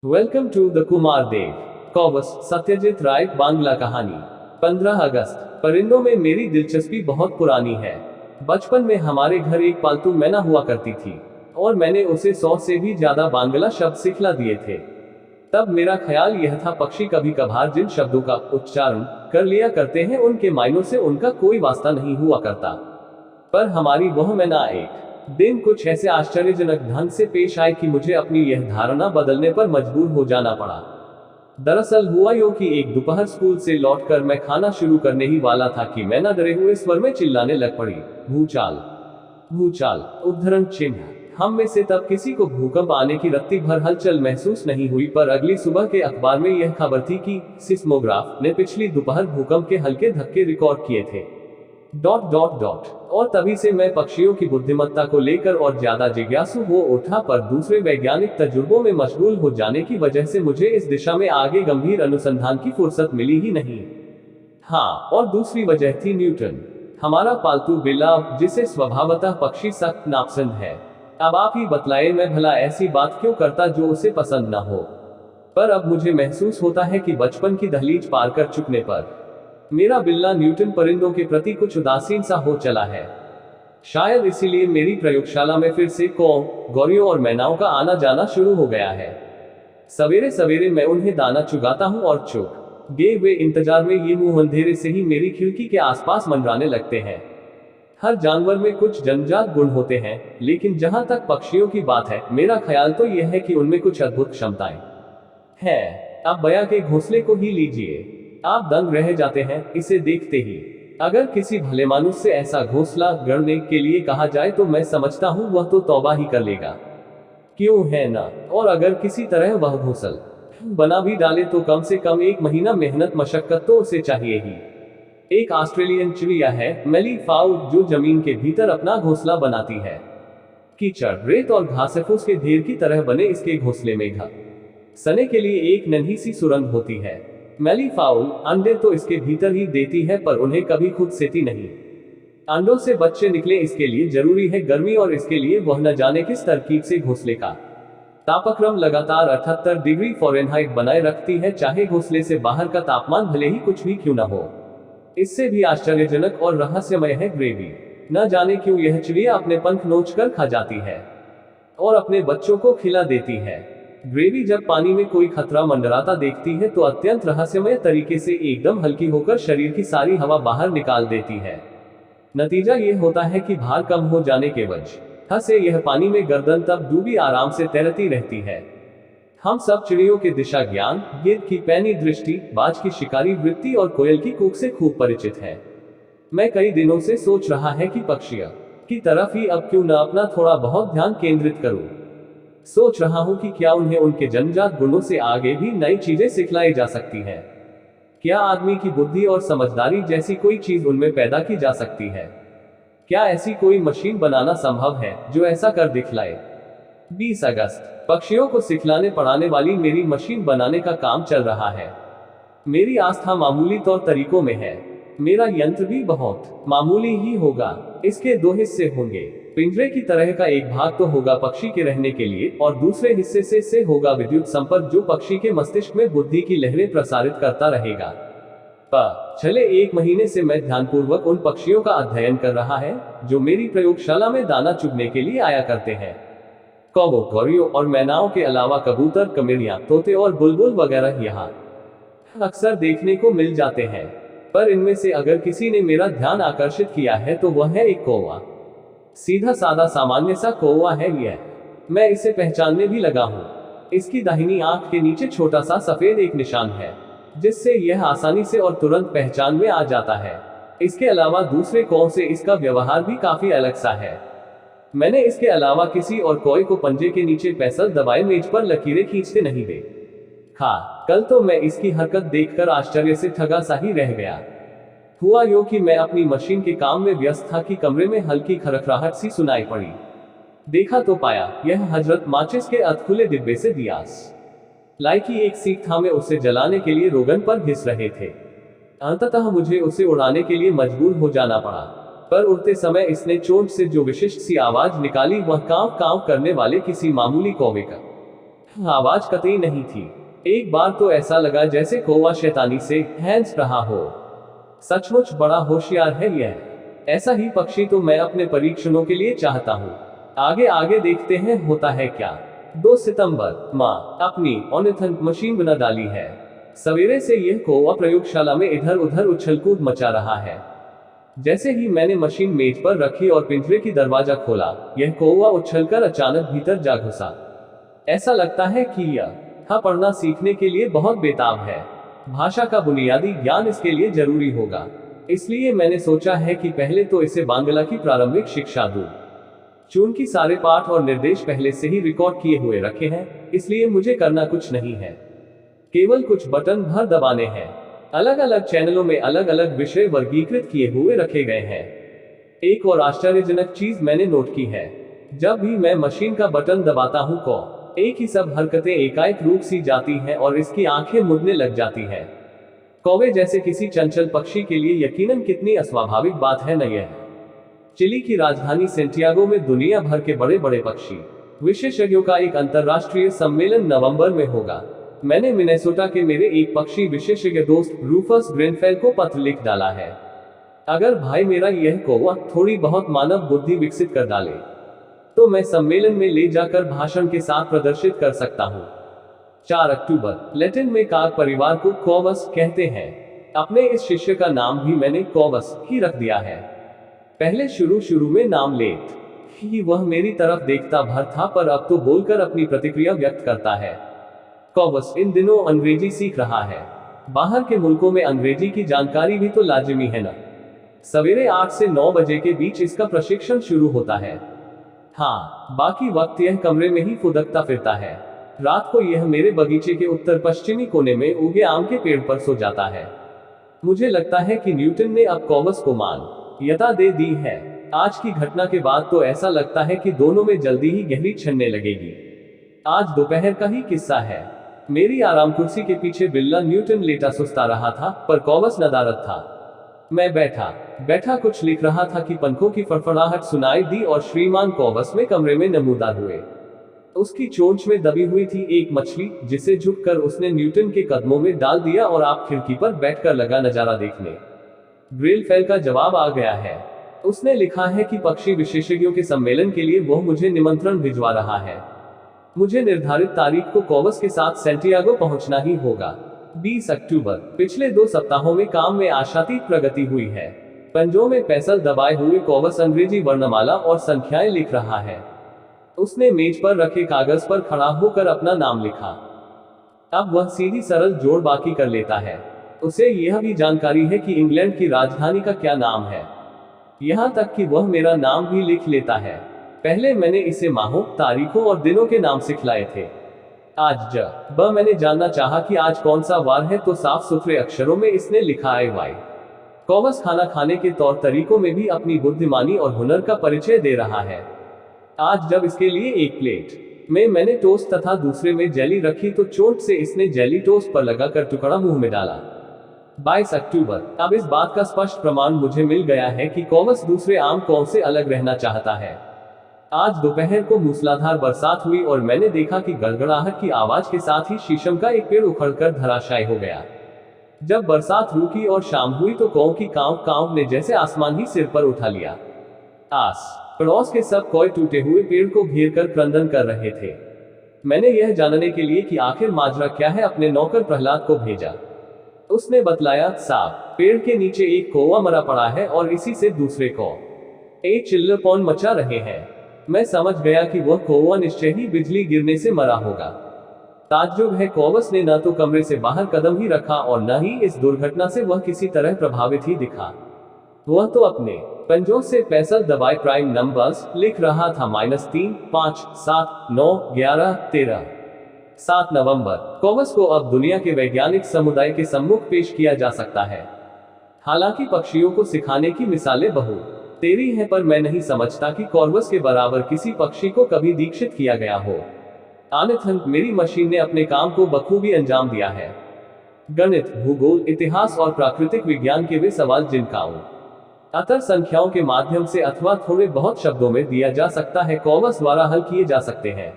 Welcome to the Kumar देव कॉवस सत्यजीत राय बांग्ला कहानी 15 अगस्त। परिंदों में मेरी दिलचस्पी बहुत पुरानी है। बचपन में हमारे घर एक पालतू मैना हुआ करती थी और मैंने उसे 100 से भी ज्यादा बांग्ला शब्द सिखला दिए थे। तब मेरा ख्याल यह था, पक्षी कभी कभार जिन शब्दों का उच्चारण कर लिया करते हैं उनके मायनों से उनका कोई वास्ता नहीं हुआ करता। पर हमारी वह मैना एक दिन कुछ ऐसे आश्चर्यजनक ढंग से पेश आए कि मुझे अपनी यह धारणा बदलने पर मजबूर हो जाना पड़ा। दरअसल हुआ यूं कि एक दोपहर स्कूल से लौटकर मैं खाना शुरू करने ही वाला था कि मैना डरे हुए स्वर में चिल्लाने लग पड़ी, भूचाल, भूचाल, उद्धरण चिन्ह। हम में से तब किसी को भूकंप आने की रत्ती भर हलचल महसूस नहीं हुई, पर अगली सुबह के अखबार में यह खबर थी कि सिस्मोग्राफ ने पिछली दोपहर भूकंप के हल्के धक्के रिकॉर्ड किए थे। Dot dot dot. और तभी से मैं पक्षियों की बुद्धिमत्ता को लेकर और ज्यादा जिज्ञासु हो उठा, पर दूसरे वैज्ञानिक तजुर्बों में मशगूल हो जाने की वजह से मुझे इस दिशा में आगे गंभीर अनुसंधान की फुर्सत मिली ही नहीं। हाँ, और दूसरी वजह थी न्यूटन, हमारा पालतू बिल्ला, जिसे स्वभावतः पक्षी सख्त नापसंद है। अब आप ही बतलाए, मैं भला ऐसी बात क्यों करता जो उसे पसंद न हो। पर अब मुझे महसूस होता है कि बचपन की दहलीज पार कर चुकने पर मेरा बिल्ला न्यूटन परिंदों के प्रति कुछ उदासीन सा हो चला है। शायद इसीलिए मेरी प्रयोगशाला में फिर से कौओं, गौरियों और मैनाओं का आना जाना शुरू हो गया है। सवेरे सवेरे मैं उन्हें दाना चुगाता हूँ और चुप गे हुए इंतजार में ये मुंह अंधेरे से ही मेरी खिड़की के आसपास मंडराने लगते हैं। हर जानवर में कुछ जन्मजात गुण होते हैं, लेकिन जहां तक पक्षियों की बात है, मेरा ख्याल तो यह है कि उनमें कुछ अद्भुत क्षमताएं हैं। अब बया के घोंसले को ही लीजिए, आप दंग रह जाते हैं इसे देखते ही। अगर किसी भले मानुस से ऐसा घोंसला गढ़ने के लिए कहा जाए तो मैं समझता हूं वह तो तौबा ही कर लेगा, क्यों है ना। और अगर किसी तरह वह घोंसल बना भी डाले तो कम से कम 1 महीना मेहनत मशक्कत तो उसे चाहिए ही। एक ऑस्ट्रेलियन चिड़िया है मैली फाउल, जो जमीन के भीतर अपना घोंसला बनाती है। कीचड़, रेत और घासफूस के ढेर की तरह बने इसके घोंसले में घर सने के लिए एक नन्ही सी सुरंग होती है। मैली फाउल अंडे तो इसके भीतर ही देती है, पर उन्हें कभी खुद सेती नहीं। अंडों से बच्चे निकले इसके लिए जरूरी है गर्मी, और इसके लिए वह न जाने किस तरकीब से घोंसले का तापक्रम लगातार 78 डिग्री फ़ारेनहाइट बनाए रखती है, चाहे घोंसले से बाहर का तापमान भले ही कुछ भी क्यों न हो। इससे भी आश्चर्यजनक और रहस्यमय है ग्रेवी। न जाने क्यों यह चिड़िया अपने पंख नोचकर खा जाती है और अपने बच्चों को खिला देती है। ग्रेवी जब पानी में कोई खतरा मंडराता देखती है तो अत्यंत रहस्यमय तरीके से एकदम हल्की होकर शरीर की सारी हवा बाहर निकाल देती है। नतीजा ये होता है कि भार कम हो जाने के वजह से यह पानी में गर्दन तब डूबी आराम से तैरती रहती है। हम सब चिड़ियों के दिशा ज्ञान, गिद्ध की पैनी दृष्टि, बाज की शिकारी वृत्ति और कोयल की कूक से खूब परिचित हैं। मैं कई दिनों से सोच रहा है कि पक्षियों की तरफ ही अब क्यों न अपना थोड़ा बहुत ध्यान केंद्रित करूं। सोच रहा हूं कि क्या उन्हें उनके जन्मजात गुणों से आगे भी नई चीजें सिखलाई जा सकती हैं। क्या आदमी की बुद्धि और समझदारी जैसी कोई चीज उनमें पैदा की जा सकती है? क्या ऐसी कोई मशीन बनाना संभव है जो ऐसा कर दिखलाए? 20 अगस्त। पक्षियों को सिखलाने पढ़ाने वाली मेरी मशीन बनाने का काम चल रहा है। मेरी आस्था मामूली तौर तरीकों में है। मेरा यंत्र भी बहुत मामूली ही होगा। इसके 2 हिस्से होंगे। पिंजरे की तरह का एक भाग तो होगा पक्षी के रहने के लिए, और दूसरे हिस्से से होगा विद्युत संपर्क, जो पक्षी के मस्तिष्क में बुद्धि की लहरें प्रसारित करता रहेगा। पिछले 1 महीने से मैं ध्यानपूर्वक उन पक्षियों का अध्ययन कर रहा है जो मेरी प्रयोगशाला में दाना चुगने के लिए आया करते हैं। कौवों, गौरियों और मैनाओं के अलावा कबूतर, कमेलियां, तोते और बुलबुल वगैरह यहाँ अक्सर देखने को मिल जाते हैं। पर इनमें से अगर किसी ने मेरा ध्यान आकर्षित किया है तो वह है एक कौवा। सीधा साधा सामान्य सा कौवा है यह। मैं इसे पहचानने भी लगा हूँ। इसकी दाहिनी आंख के नीचे छोटा सा सफेद एक निशान है, जिससे यह आसानी से और तुरंत पहचान में आ जाता है। इसके अलावा दूसरे कौवों से इसका व्यवहार भी काफी अलग सा है। मैंने इसके अलावा किसी और कौवे को पंजे के नीचे पेंसिल दबाए मेज पर लकीरें खींचते नहीं देखा। कल तो मैं इसकी हरकत देखकर आश्चर्य से ठगा सा ही रह गया। हुआ यूं कि मैं अपनी मशीन के काम में व्यस्त था कि कमरे में हल्की खरखराहट सी सुनाई पड़ी। देखा तो पाया यह हजरत माचिस के अधखुले डिब्बे से दियास लाई की एक सीख थामे उसे जलाने के लिए रोगन पर घिस रहे थे। अंततः मुझे उसे उड़ाने के लिए मजबूर हो जाना पड़ा, पर उड़ते समय इसने चोंच से जो विशिष्ट सी आवाज निकाली वह कांव कांव करने वाले किसी मामूली कौवे का आवाज कतई नहीं थी। एक बार तो ऐसा लगा जैसे कौवा शैतानी से हंस रहा हो। सचमुच बड़ा होशियार है यह। ऐसा ही पक्षी तो मैं अपने परीक्षणों के लिए चाहता हूँ। आगे आगे देखते हैं होता है क्या। 2 सितंबर, माँ अपनी ऑर्निथन मशीन बना डाली है। सवेरे से यह कौवा प्रयोगशाला में इधर उधर उछल-कूद मचा रहा है। जैसे ही मैंने मशीन मेज पर रखी और पिंजरे की दरवाजा खोला, यह कौवा उछलकर अचानक भीतर जा घुसा। ऐसा लगता है कि यह पढ़ना सीखने के लिए बहुत बेताब है। भाषा का बुनियादी ज्ञान इसके लिए जरूरी होगा। इसलिए मैंने सोचा है कि पहले तो इसे बांग्ला की प्रारंभिक शिक्षा दूं। चूंकि सारे पाठ और निर्देश पहले से ही रिकॉर्ड किए हुए रखे हैं, इसलिए मुझे करना कुछ नहीं है, केवल कुछ बटन भर दबाने हैं। अलग अलग चैनलों में अलग अलग विषय वर्गीकृत किए हुए रखे गए हैं। एक और आश्चर्यजनक चीज मैंने नोट की है, जब भी मैं मशीन का बटन दबाता हूं को एक ही सब हरकतें एकाएक रुक सी जाती हैं और इसकी आंखें मुड़ने लग जाती हैं। कौवे जैसे किसी चंचल पक्षी के लिए यकीनन कितनी अस्वाभाविक बात है न यह। चिली की राजधानी सेंटियागो में दुनिया भर के बड़े बड़े पक्षी विशेषज्ञों का एक अंतर्राष्ट्रीय सम्मेलन नवंबर में होगा। मैंने मिनेसोटा के मेरे एक पक्षी विशेषज्ञ दोस्त रूफस ग्रेनफेल को पत्र लिख डाला है। अगर भाई मेरा यह कौवा थोड़ी बहुत मानव बुद्धि विकसित कर डाले, तो मैं सम्मेलन में ले जाकर भाषण के साथ प्रदर्शित कर सकता हूँ। 4 अक्टूबर, लैटिन में काक परिवार को कॉवस कहते हैं। अपने इस शिष्य का नाम भी मैंने कॉवस ही रख दिया है। पहले शुरू में नाम लेत ही वह मेरी तरफ देखता भर था, पर अब तो बोलकर अपनी प्रतिक्रिया व्यक्त करता है। कॉवस इन दिनों अंग्रेजी सीख रहा है। बाहर के मुल्कों में अंग्रेजी की जानकारी भी तो लाजिमी है ना। सवेरे 8 से 9 बजे के बीच इसका प्रशिक्षण शुरू होता है। हाँ, बाकी वक्त यह कमरे में ही फुदकता फिरता है। रात को यह मेरे बगीचे के उत्तर पश्चिमी कोने में उगे आम के पेड़ पर सो जाता है। मुझे लगता है कि न्यूटन ने अब कॉवस को मान्यता दे दी है। आज की घटना के बाद तो ऐसा लगता है कि दोनों में जल्दी ही गहरी छनने लगेगी। आज दोपहर का ही किस्सा है। मेरी आराम कुर्सी के पीछे बिल्ला न्यूटन लेटा सुस्ता रहा था, पर कॉवस नदारद था। मैं बैठा कुछ लिख रहा था कि पंखों की फड़फड़ाहट सुनाई दी और श्रीमान कॉवस में कमरे में नमूदार हुए। उसकी चोंच में दबी हुई थी एक मछली, जिसे झुककर उसने न्यूटन के कदमों में डाल दिया और आप खिड़की पर बैठकर लगा नजारा देखने। ग्रेनफेल का जवाब आ गया है। उसने लिखा है कि पक्षी विशेषज्ञों के सम्मेलन के लिए वह मुझे निमंत्रण भिजवा रहा है। मुझे निर्धारित तारीख को कॉवस के साथ सेंटियागो पहुंचना ही होगा। 20 अक्टूबर, पिछले 2 सप्ताहों में काम में आशातीत प्रगति हुई है। पंजों में पेंसिल दबाए हुए कॉवस अंग्रेजी वर्णमाला और संख्याएं लिख रहा है। उसने मेज पर रखे कागज पर खड़ा होकर अपना नाम लिखा। अब वह सीधी सरल जोड़ बाकी कर लेता है। उसे यह भी जानकारी है कि इंग्लैंड की राजधानी का क्या नाम है। यहाँ तक कि वह मेरा नाम भी लिख लेता है। पहले मैंने इसे माहों, तारीखों और दिनों के नाम सिखलाए थे। आज जब मैंने जानना चाहा कि आज कौन सा वार है, तो साफ सुथरे अक्षरों में इसने लिखा है वाई। कॉवस खाना खाने के तौर तरीकों में भी अपनी बुद्धिमानी और हुनर का परिचय दे रहा है। आज जब इसके लिए एक प्लेट में मैंने टोस्ट तथा दूसरे में जेली रखी, तो चोट से इसने जेली टोस्ट पर लगाकर टुकड़ा मुंह में डाला। 22 अक्टूबर, अब इस बात का स्पष्ट प्रमाण मुझे मिल गया है कि कॉवस दूसरे आम कौवे से अलग रहना चाहता है। आज दोपहर को मूसलाधार बरसात हुई और मैंने देखा कि गड़गड़ाहट की आवाज के साथ ही शीशम का एक पेड़ उखड़कर धराशायी हो गया। जब बरसात रुकी और शाम हुई, तो कौवे की कांव कांव ने जैसे आसमान ही सिर पर उठा लिया। आस पड़ोस के सब कौवे टूटे हुए पेड़ को घेर कर क्रंदन कर रहे थे। मैंने यह जानने के लिए कि आखिर माजरा क्या है, अपने नौकर प्रहलाद को भेजा। उसने बतलाया, साहब, पेड़ के नीचे एक कौवा मरा पड़ा है और इसी से दूसरे कौवे एक चिल्लापन मचा रहे हैं। मैं समझ गया कि वह कौवा निश्चय ही बिजली गिरने से मरा होगा। ताज्जुब है, कॉवस ने न तो कमरे से बाहर कदम ही रखा और न ही इस दुर्घटना से वह किसी तरह प्रभावित ही दिखा। वह तो अपने पंजों से पेंसिल दबाए प्राइम नंबर्स लिख रहा था। -3, 5, 7, 9, 11, 13। 7 नवंबर, कॉवस को अब दुनिया के वैज्ञानिक समुदाय के सम्मुख पेश किया जा सकता है। हालांकि पक्षियों को सिखाने की मिसालें बहुत तेरी हैं, पर मैं नहीं समझता कि कॉर्वस के बराबर किसी पक्षी को कभी दीक्षित किया गया हो। ऑर्निथन मेरी मशीन ने अपने काम को बखूबी अंजाम दिया है। गणित, भूगोल, इतिहास और प्राकृतिक विज्ञान के वे सवाल जिनका अतर संख्याओं के माध्यम से अथवा थोड़े बहुत शब्दों में दिया जा सकता है, कॉवस द्वारा हल किए जा सकते हैं।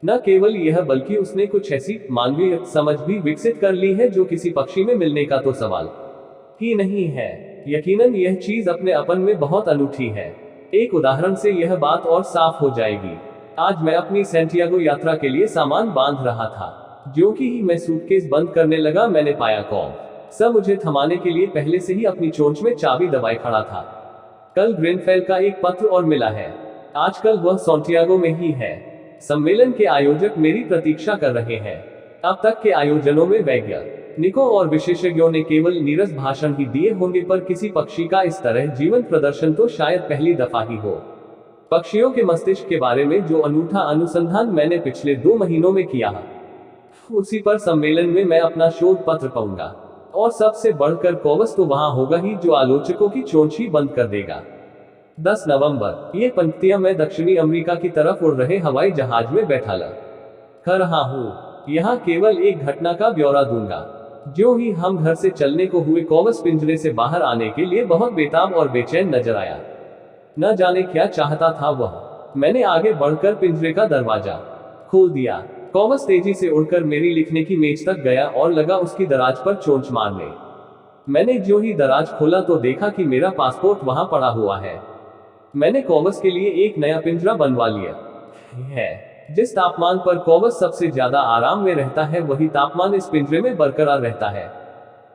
न केवल यह बल्कि उसने कुछ ऐसी मानवीय समझ भी विकसित कर ली है जो किसी पक्षी में मिलने का तो सवाल ही नहीं है। यकीनन यह चीज अपने अपन में बहुत अनूठी है। एक उदाहरण से यह बात और साफ हो जाएगी। आज मैं अपनी सैंटियागो यात्रा के लिए सामान बांध रहा था। जो कि ही मैं सूटकेस बंद करने लगा, मैंने पाया कॉब मुझे थमाने के लिए पहले से ही अपनी चोंच में चाबी दबाए खड़ा था। कल ग्रेनफेल का एक पत्र और मिला है। आजकल वह सैंटियागो में ही है। सम्मेलन के आयोजक मेरी प्रतीक्षा कर रहे हैं। अब तक के आयोजनों में वैज्ञानिकों और विशेषज्ञों ने केवल नीरस भाषण ही दिए होंगे, पर किसी पक्षी का इस तरह जीवंत प्रदर्शन तो शायद पहली दफा ही हो। पक्षियों के मस्तिष्क के बारे में जो अनूठा अनुसंधान मैंने पिछले 2 महीनों में किया है, उसी पर सम्मेलन में मैं अपना शोध पत्र पाऊंगा। और सबसे बढ़कर कॉवस तो वहां होगा ही जो आलोचकों की चोंच ही बंद कर देगा। 10 नवंबर। ये पंक्तियां मैं दक्षिणी अमेरिका की तरफ उड़ रहे हवाई जहाज में बैठा कर रहा हूँ। यहाँ केवल एक घटना का ब्यौरा दूंगा। जो ही हम घर से चलने को हुए, कॉवस पिंजरे से बाहर आने के लिए बहुत बेताब और बेचैन नजर आया। न जाने क्या चाहता था वह। मैंने आगे बढ़कर पिंजरे का दरवाजा खोल दिया। कॉवस तेजी से उड़कर मेरी लिखने की मेज तक गया और लगा उसकी दराज पर चोंच मारने। मैंने जो ही दराज खोला तो देखा कि मेरा पासपोर्ट वहां पड़ा हुआ है। मैंने कॉवस के लिए एक नया पिंजरा बनवा लिया है। जिस तापमान पर कॉवस सबसे ज्यादा आराम में रहता है, वही तापमान इस पिंजरे में बरकरार रहता है।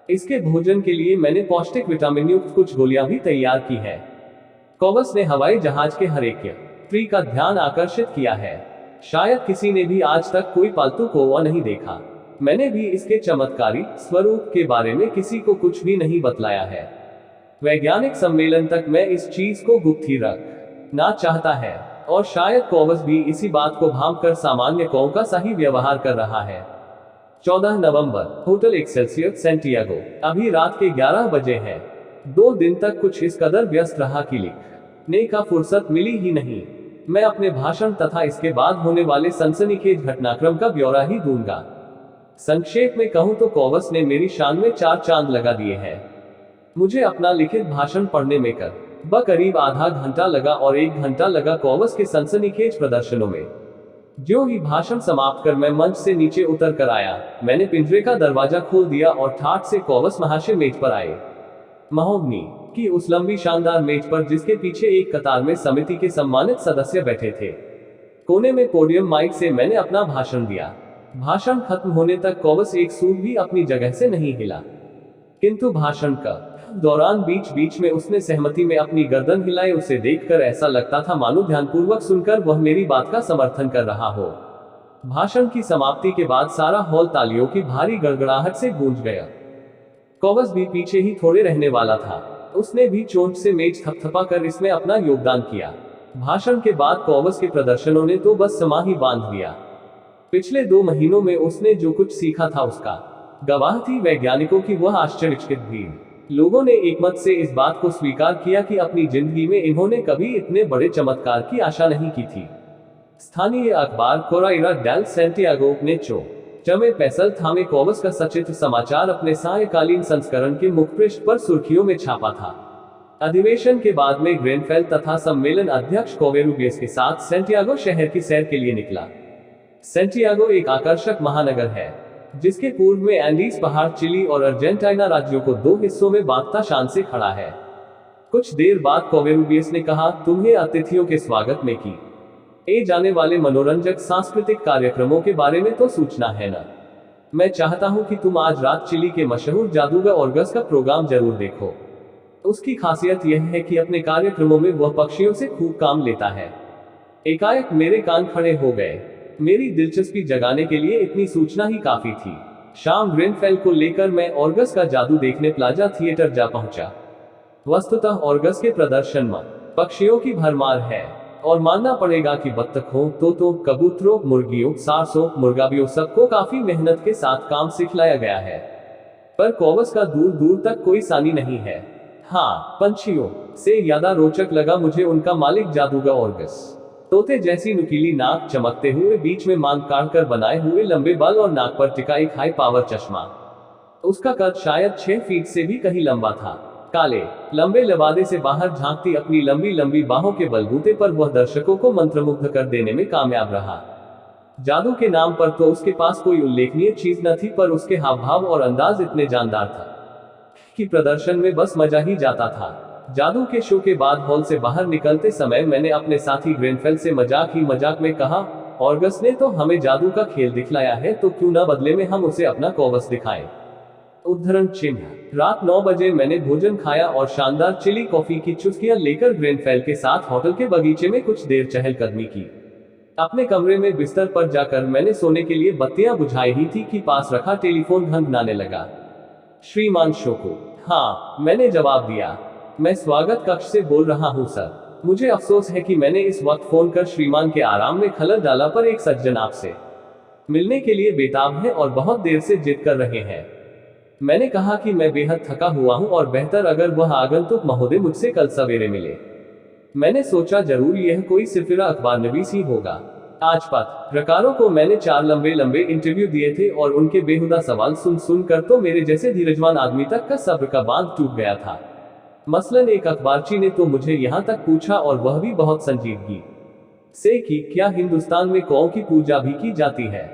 इसके भोजन के लिए मैंने पौष्टिक विटामिन युक्त कुछ गोलियां भी तैयार की है। कॉवस ने हवाई जहाज के हर एक यात्री का ध्यान आकर्षित किया है। शायद किसी ने भी आज तक कोई पालतू कौवा नहीं देखा। मैंने भी इसके चमत्कारी स्वरूप के बारे में किसी को कुछ भी नहीं बतलाया है। वैज्ञानिक सम्मेलन तक मैं इस चीज को गुप्त ही रखना चाहता है, और शायद कॉवस भी इसी बात को भांप सामान्य कौओं का सही व्यवहार कर रहा है। 14 नवंबर। Hotel Excelsior Santiago. अभी रात के 11 बजे हैं। 2 दिन तक कुछ इस कदर व्यस्त रहा कि लिखने का फुर्सत मिली ही नहीं। मैं अपने भाषण तथा इसके बाद होने वाले सनसनीखेज घटनाक्रम का ब्यौरा ही दूंगा। संक्षेप में कहूं तो कॉवस ने मेरी शान में 4 चांद लगा दिए हैं। मुझे अपना लिखित भाषण पढ़ने में करीब आधा घंटा लगा और 1 घंटा लगा कॉवस के सनसनीखेज प्रदर्शनों में। जो ही भाषण समाप्त कर मैं मंच से नीचे उतर कर आया, मैंने पिंजरे का दरवाजा खोल दिया और ठाठ से कॉवस महाशय मेज पर आए। महोगनी की उस लंबी शानदार मेज पर, जिसके पीछे एक कतार में समिति के सम्मानित सदस्य बैठे थे। कोने में पोडियम माइक से मैंने अपना भाषण दिया। भाषण खत्म होने तक कॉवस एक सूद भी अपनी जगह से नहीं हिला, किंतु भाषण का दौरान बीच बीच में उसने सहमति में अपनी गर्दन हिलाई। उसे देखकर ऐसा लगता था मानो ध्यानपूर्वक सुनकर वह मेरी बात का समर्थन कर रहा हो। भाषण की समाप्ति के बाद सारा हॉल तालियों की भारी गड़गड़ाहट से गूंज गया। कॉवस भी पीछे ही थोड़े रहने वाला था। उसने भी चोंच से मेज थपथपा कर इसमें अपना योगदान किया। भाषण के बाद कॉवस के प्रदर्शनों ने तो बस समा ही बांध दिया। पिछले 2 महीनों में उसने जो कुछ सीखा था उसका गवाह थी वैज्ञानिकों की वह आश्चर्यचकित भीड़। लोगों ने एकमत से इस बात को स्वीकार किया कि अपनी जिंदगी में इन्होंने कभी इतने बड़े चमत्कार की आशा नहीं की थी। स्थानीय अखबार कोराइरा डेल सैंटियागो ने चमे पैसल थामे कॉवस का सचित्र समाचार अपने सायकालीन संस्करण के मुखपृष्ठ पर सुर्खियों में छापा था। अधिवेशन के बाद में ग्रेनफेल तथा सम्मेलन अध्यक्ष कोवेरुगेस के साथ सैंटियागो शहर की सैर के लिए निकला। सैंटियागो एक आकर्षक महानगर है, जिसके पूर्व में एंडीज पहाड़ चिली और अर्जेंटीना राज्यों को 2 हिस्सों में बांटता शान से खड़ा है। कुछ देर बाद कोवेरुगेस ने कहा, तुम्हें अतिथियों के स्वागत में की जाने वाले मनोरंजक सांस्कृतिक कार्यक्रमों के बारे में तो सूचना है ना। मैं चाहता हूं कि तुम आज रात चिली के मशहूर जादूगर ऑर्गस का प्रोग्राम जरूर देखो। उसकी खासियत यह है कि अपने कार्यक्रमों में वह पक्षियों से खूब काम लेता है। एकाएक मेरे कान खड़े हो गए। मेरी दिलचस्पी जगाने के लिए इतनी सूचना ही काफी थी। शाम ग्रेनफेल को लेकर मैं ऑर्गस का जादू देखने प्लाजा थिएटर जा पहुंचा। वस्तुतः ऑर्गस के प्रदर्शन में पक्षियों की भरमार है, और मानना पड़ेगा कि बत्तखों, तोतों, कबूतरों, मुर्गियों, सारसों, मुर्गाबियों सबको काफी मेहनत के साथ काम सिखलाया गया है। पर कॉवस का दूर दूर तक कोई सानी नहीं है। हाँ, पंछियों से ज्यादा रोचक लगा मुझे उनका मालिक जादूगर ऑर्गस। तोते जैसी नुकीली नाक, चमकते हुए बीच में मांग काट कर बनाए हुए लंबे बाल और नाक पर टिका एक हाई पावर चश्मा। उसका कद शायद 6 फीट से भी कहीं लंबा था। काले लंबे लबादे से बाहर झांकती अपनी लंबी लंबी बाहों के बलबूते पर वह दर्शकों को मंत्रमुग्ध कर देने में कामयाब रहा। जादू के नाम पर तो उसके पास कोई उल्लेखनीय चीज न थी, पर उसके हाव भाव और अंदाज इतने जानदार था कि प्रदर्शन में बस मजा ही जाता था। जादू के शो के बाद हॉल से बाहर निकलते समय मैंने अपने साथी ग्रेनफेल से मजाक ही मजाक में कहा, ऑर्गस ने तो हमें जादू का खेल दिखलाया है, तो क्यों ना बदले में हम उसे अपना कॉवस दिखाएं। उद्धरण चिन्ह। रात 9 बजे मैंने भोजन खाया और शानदार चिली कॉफी की चुस्कियां लेकर ग्रेनफेल के साथ होटल के बगीचे में कुछ देर चहलकदमी की। अपने कमरे में बिस्तर पर जाकर मैंने सोने के लिए बत्तियां बुझाई ही थी कि पास रखा टेलीफोन घंघनाने लगा। श्रीमान शोको। हाँ, मैंने जवाब दिया। मैं स्वागत कक्ष से बोल रहा हूँ सर। मुझे अफसोस है कि मैंने इस वक्त फोन कर श्रीमान के आराम में खलल डाला, पर एक सज्जन आपसे मिलने के लिए बेताब है और बहुत देर से जिद कर रहे हैं। मैंने कहा कि मैं बेहद थका हुआ हूं और बेहतर अगर वह आगंतुक महोदय मुझसे कल सवेरे मिले। मैंने सोचा जरूर यह कोई सिरफिरा अखबारनवीस ही होगा। आज पत्रकारों को मैंने 4 लंबे लंबे इंटरव्यू दिए थे और उनके बेहुदा सवाल सुन सुनकर तो मेरे जैसे धीरजवान आदमी तक का सब्र का बांध टूट गया था। मसलन एक अखबारची ने तो मुझे यहाँ तक पूछा, और वह भी बहुत संजीदगी से, कि क्या हिंदुस्तान में गौ की पूजा भी की जाती है।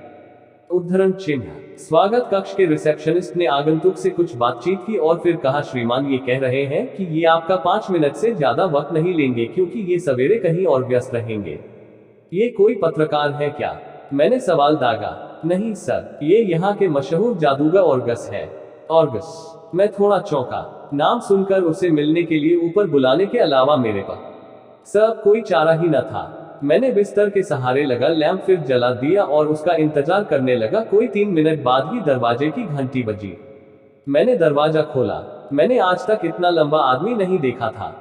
उद्धरण चिन्ह। स्वागत कक्ष के रिसेप्शनिस्ट ने आगंतुक से कुछ बातचीत की और फिर कहा, श्रीमान ये कह रहे हैं कि ये आपका 5 मिनट से ज्यादा वक्त नहीं लेंगे, क्योंकि ये सवेरे कहीं और व्यस्त रहेंगे। ये कोई पत्रकार है क्या? मैंने सवाल दागा। नहीं सर, ये यहाँ के मशहूर जादूगर ऑर्गस है। ऑर्गस? मैं थोड़ा चौंका। नाम सुनकर उसे मिलने के लिए ऊपर बुलाने के अलावा मेरे पास सब कोई चारा ही न था। मैंने बिस्तर के सहारे लगा लैंप फिर जला दिया और उसका इंतजार करने लगा। कोई 3 मिनट बाद ही दरवाजे की घंटी बजी। मैंने दरवाजा खोला। मैंने आज तक इतना लंबा आदमी नहीं देखा था।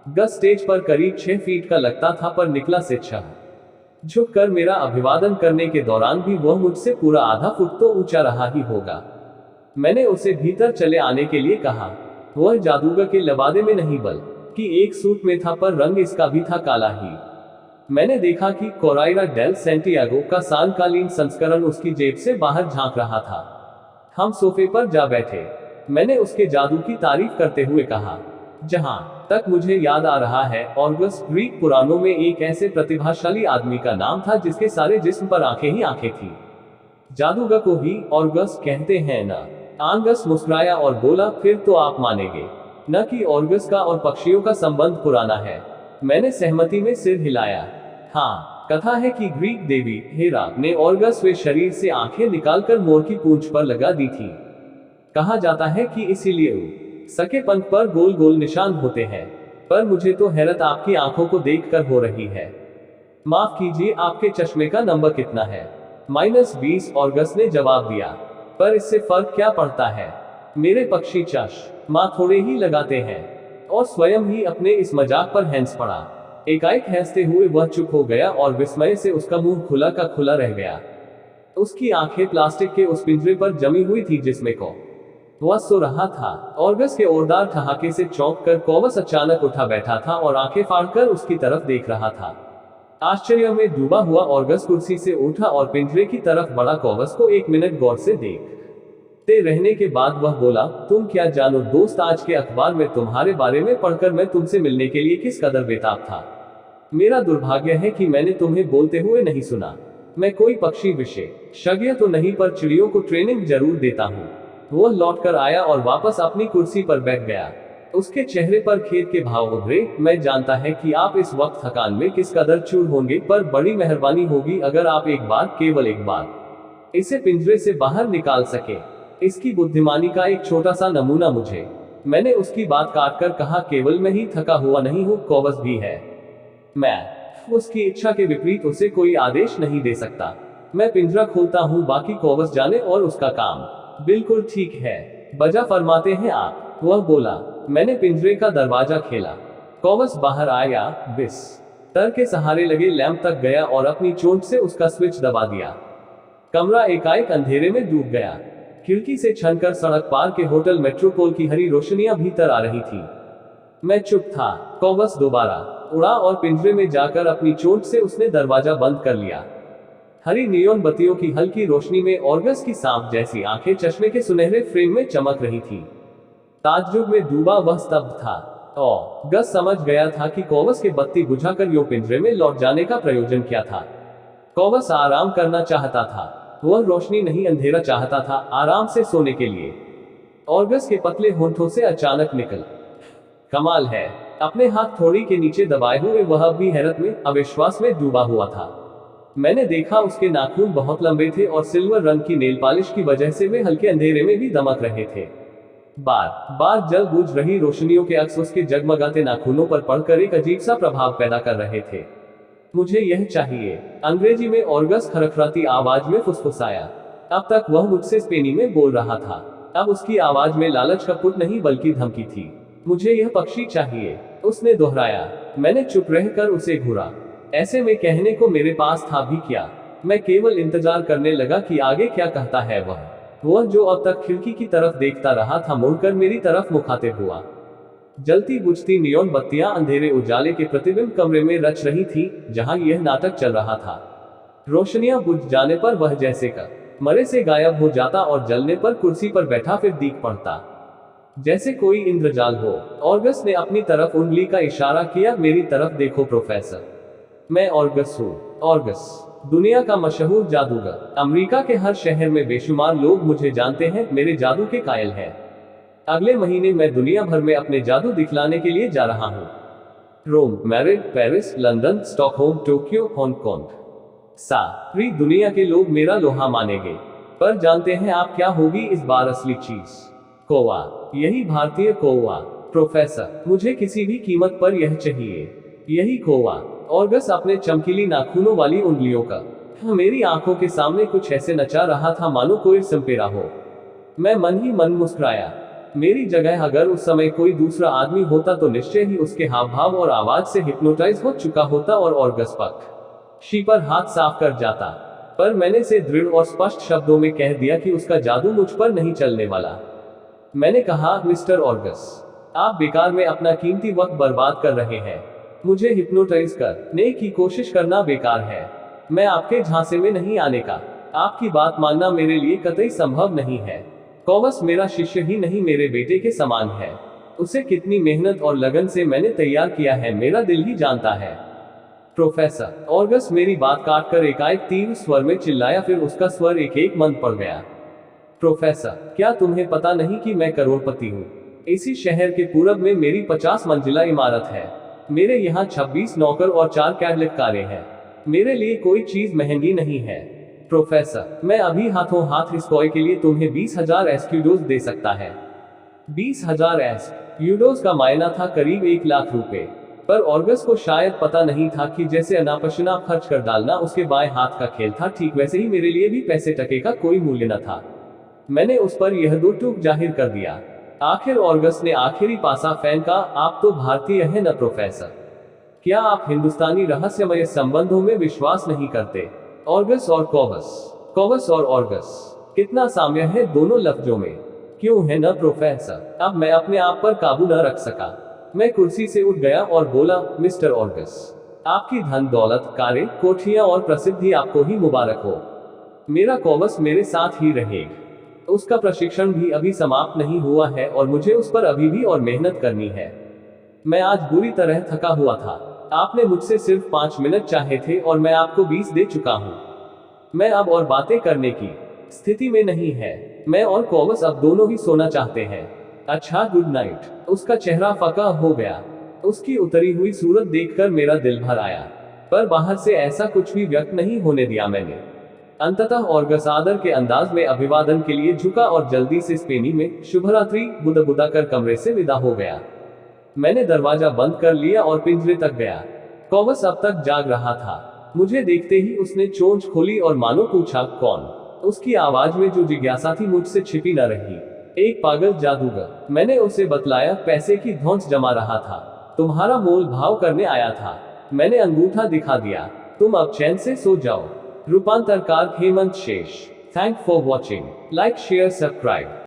गस स्टेज पर करीब 6 फीट का लगता था, पर निकला से 6। झुककर मेरा अभिवादन करने के दौरान भी वह मुझसे पूरा आधा फुट तो ऊंचा रहा ही होगा। मैंने उसे भीतर चले आने के लिए कहा। वह जादूगर के लबादे में नहीं बल्कि एक सूट में था, पर रंग इसका भी था काला ही। मैंने देखा कि कोराइरा डेल सेंटियागो का सांकालीन संस्करण उसकी जेब से बाहर झांक रहा था। हम सोफे पर जा बैठे। मैंने उसके जादू की तारीफ करते हुए कहा, जहां तक मुझे याद आ रहा है, ऑर्गस ग्रीक पुराणों में एक ऐसे प्रतिभाशाली आदमी का नाम था जिसके सारे जिस्म पर आंखें ही आंखें थी। जादूगर को ही ऑर्गस कहते हैं ना? आंगस मुस्कुराया और बोला, फिर तो आप मानेंगे न कि ऑर्गस का और पक्षियों का संबंध पुराना है। मैंने सहमति में सिर हिलाया। हाँ, कथा है कि ग्रीक देवी हेरा ने ऑर्गस वे शरीर से आंखें निकालकर मोर की पूंछ पर लगा दी थी। कहा जाता है कि इसीलिए सके पंख पर गोल गोल निशान होते हैं। पर मुझे तो हैरत आपकी आंखों को देखकर हो रही है। माफ कीजिए, आपके चश्मे का नंबर कितना है? -20, ऑर्गस ने जवाब दिया। पर इससे फर्क क्या पड़ता है? मेरे पक्षी चश्मा थोड़े ही लगाते हैं। और स्वयं ही अपने इस मजाक पर हंस पड़ा। एकाएक हंसते हुए वह चुप हो गया और विस्मय से उसका मुंह खुला का खुला रह गया। उसकी आंखें प्लास्टिक के उस पिंजरे पर जमी हुई थी जिसमें को वह सो रहा था। ऑर्गस के ओरदार ठहाके से चौंक कर कॉवस अचानक उठा बैठा था और आंखें फाड़कर उसकी तरफ देख रहा था। आश्चर्य में डूबा हुआ ऑर्गस कुर्सी से उठा और पिंजरे की तरफ बढ़ा। कॉवस को 1 मिनट गौर से देखते रहने के बाद वह बोला, तुम क्या जानो दोस्त, आज के अखबार में तुम्हारे बारे में पढ़कर मैं तुमसे मिलने के लिए किस कदर बेताब था। मेरा दुर्भाग्य है कि मैंने तुम्हें बोलते हुए नहीं सुना। मैं कोई पक्षी विशेषज्ञ तो नहीं, पर चिड़ियों को ट्रेनिंग जरूर देता हूँ। वह लौटकर आया और वापस अपनी कुर्सी पर बैठ गया। उसके चेहरे पर खेद के भाव उभरे। मैं जानता है कि आप इस वक्त थकान में किस कदर चूर होंगे, पर बड़ी मेहरबानी होगी अगर आप एक बार, केवल एक बार इसे पिंजरे से बाहर निकाल सके। इसकी बुद्धिमानी का एक छोटा सा नमूना मुझे। मैंने उसकी बात काटकर कहा, केवल मैं ही थका हुआ नहीं हूँ, कॉवस भी है। मैं उसकी इच्छा के विपरीत उसे कोई आदेश नहीं दे सकता। मैं पिंजरा खोलता हूँ, बाकी कॉवस जाने और उसका काम। बिल्कुल ठीक है, बजा फरमाते हैं आप, वह बोला। मैंने पिंजरे का दरवाजा खेला। कॉवस बाहर आया, बिस्तर के सहारे लगे लैंप तक गया और अपनी चोंच से उसका स्विच दबा दिया। कमरा एकाएक अंधेरे में डूब गया। खिड़की से छनकर सड़क पार के होटल मेट्रोपोल की हरी रोशनियां भीतर आ रही थी। मैं चुप था। कॉवस दोबारा उड़ा और पिंजरे में जाकर अपनी चोंच से उसने दरवाजा बंद कर लिया। हरी नियोन बत्तियों की हल्की रोशनी में ऑर्गस की सांप जैसी आंखें चश्मे के सुनहरे फ्रेम में चमक रही थी। ताज्जुब में डूबा वह स्तब्ध था। ऑर्गस समझ गया था कि कॉवस के बत्ती बुझाकर यो पिंजरे में लौट जाने का प्रयोजन क्या था। कॉवस आराम करना चाहता था। वह रोशनी नहीं अंधेरा चाहता था, आराम से सोने के लिए। ऑर्गस के पतले होंठों से अचानक निकल, कमाल है। अपने हाथ थोड़ी के नीचे दबाए हुए वह भी हैरत में, अविश्वास में डूबा हुआ था। मैंने देखा उसके नाखून बहुत लंबे थे और सिल्वर रंग की नेल पॉलिश की वजह से वे हल्के अंधेरे में भी दमक रहे थे। बार बार जल बूझ रही रोशनियों के अक्स उसके जगमगाते नाखूनों पर पड़कर एक अजीब सा प्रभाव पैदा कर रहे थे। मुझे यह चाहिए, अंग्रेजी में ऑर्गस खरखराती आवाज में फुसफुसाया। अब तक वह मुझसे स्पेनी में बोल रहा था, अब उसकी आवाज में लालच का पुट नहीं बल्कि धमकी थी। मुझे यह पक्षी चाहिए, उसने दोहराया। मैंने चुप रहकर उसे घूरा। ऐसे में कहने को मेरे पास था भी क्या। मैं केवल इंतजार करने लगा कि आगे क्या कहता है वह जो अब तक खिड़की की तरफ देखता रहा था मुड़कर मेरी तरफ मुखातिब हुआ। जलती बुझती नियॉन बत्तियां अंधेरे उजाले के प्रतिबिंब कमरे में रच रही थी जहां यह नाटक चल रहा था। रोशनियां बुझ जाने पर वह जैसे का मरे से गायब हो जाता और जलने पर कुर्सी पर बैठा फिर दीख पड़ता, जैसे कोई इंद्रजाल हो। ऑर्गस ने अपनी तरफ उंगली का इशारा किया, मेरी तरफ देखो प्रोफेसर, मैं ऑर्गस हूँ। ऑर्गस, दुनिया का मशहूर जादूगर। अमेरिका के हर शहर में बेशुमार लोग मुझे जानते हैं, मेरे जादू के कायल हैं। अगले महीने मैं दुनिया भर में अपने जादू दिखलाने के लिए जा रहा हूँ। Rome, Madrid, Paris, London, Stockholm, Tokyo, Hong Kong. सारी दुनिया के लोग मेरा लोहा मानेंगे। पर जानते हैं आप क्या होगी इस बार असली चीज? कौवा, यही भारतीय कौवा। प्रोफेसर, मुझे किसी भी कीमत पर यह चाहिए, यही कौवा। ऑर्गस अपने चमकीली नाखूनों वाली उंगलियों का मेरी आंखों के सामने कुछ ऐसे नचा रहा था मानो कोई संपेरा हो। मैं मन ही मन मुस्कुराया। मेरी जगह अगर उस समय कोई दूसरा आदमी होता तो निश्चय ही उसके हाव भाव और आवाज से हिप्नोटाइज हो चुका होता और ऑर्गस पक्षी पर हाथ साफ कर जाता। पर मैंने से दृढ़ और स्पष्ट शब्दों में कह दिया कि उसका जादू मुझ पर नहीं चलने वाला। मैंने कहा, मिस्टर ऑर्गस, आप बेकार में अपना कीमती वक्त बर्बाद कर रहे हैं। मुझे हिप्नोटाइज करने की कोशिश करना बेकार है। मैं आपके झांसे में नहीं आने का। आपकी बात मानना मेरे लिए कतई संभव नहीं है। कॉवस मेरा शिष्य ही नहीं, मेरे बेटे के समान है। उसे कितनी मेहनत और लगन से मैंने तैयार किया है मेरा दिल ही जानता है। प्रोफेसर, ऑर्गस मेरी बात काटकर एकाएक तीव्र स्वर में चिल्लाया, फिर उसका स्वर एक मंद पड़ गया। प्रोफेसर, क्या तुम्हें पता नहीं कि मैं करोड़पति हूँ? इसी शहर के पूरब में मेरी 50 मंजिला इमारत है। मेरे यहाँ 26 नौकर और 4 कैडलिक कारें हैं। मेरे लिए कोई चीज महंगी नहीं है। प्रोफेसर, मैं अभी हाथों हाथ इस कॉय के लिए तुम्हें 20,000 एस्क्यूडोज दे सकता है। 20,000 एस्क्यूडोज का मायना था करीब 1 लाख रुपए। पर ऑर्गस को शायद पता नहीं था कि जैसे अनापशनाप खर्च कर डालना उसके बाएं हाथ का खेल था, ठीक वैसे ही मेरे लिए भी पैसे टके का कोई मूल्य न था। मैंने उस पर यह दो टूक जाहिर कर दिया। आखिर ऑर्गस ने आखिरी पासा फेंका, आप तो भारतीय हैं न प्रोफेसर? क्या आप हिंदुस्तानी रहस्यमय संबंधों में विश्वास नहीं करते? ऑर्गस और कॉवस, कॉवस और ऑर्गस, कितना साम्य है दोनों लफ्जों में, क्यों है न प्रोफेसर? अब मैं अपने आप पर काबू न रख सका। मैं कुर्सी से उठ गया और बोला, मिस्टर ऑर्गस, आपकी धन दौलत, कारें, कोठियां और प्रसिद्धि आपको ही मुबारक हो। मेरा कॉवस मेरे साथ ही रहेगा। उसका प्रशिक्षण भी अभी समाप्त नहीं हुआ है और मुझे उस पर अभी भी और मेहनत करनी है। मैं आज बुरी तरह थका हुआ था। आपने मुझसे सिर्फ 5 मिनट चाहे थे और मैं आपको 20 दे चुका हूँ। मैं अब और बातें करने की स्थिति में नहीं है। मैं और कॉवस अब दोनों ही सोना चाहते हैं। अच्छा, गुड नाइट। उसका चेहरा फका हो गया। उसकी उतरी हुई सूरत देखकर मेरा दिल भर आया, पर बाहर से ऐसा कुछ भी व्यक्त नहीं होने दिया मैंने। अंततः ऑर्गस आदर के अंदाज में अभिवादन के लिए झुका और जल्दी से स्पेनी में शुभरात्रि बुदबुदा कर कमरे से विदा हो गया। मैंने दरवाजा बंद कर लिया और पिंजरे तक गया। कॉवस अब तक जाग रहा था। मुझे देखते ही उसने चोंच खोली और मानो पूछा, कौन? उसकी आवाज में जो जिज्ञासा थी मुझसे छिपी न रही। एक पागल जादूगर। मैंने उसे बतलाया, पैसे की धौंस जमा रहा था, तुम्हारा मोल भाव करने आया था। मैंने अंगूठा दिखा दिया। तुम अब चैन से सो जाओ। रूपांतरकार हेमंत शेष। Thank for watching. Like, share, subscribe.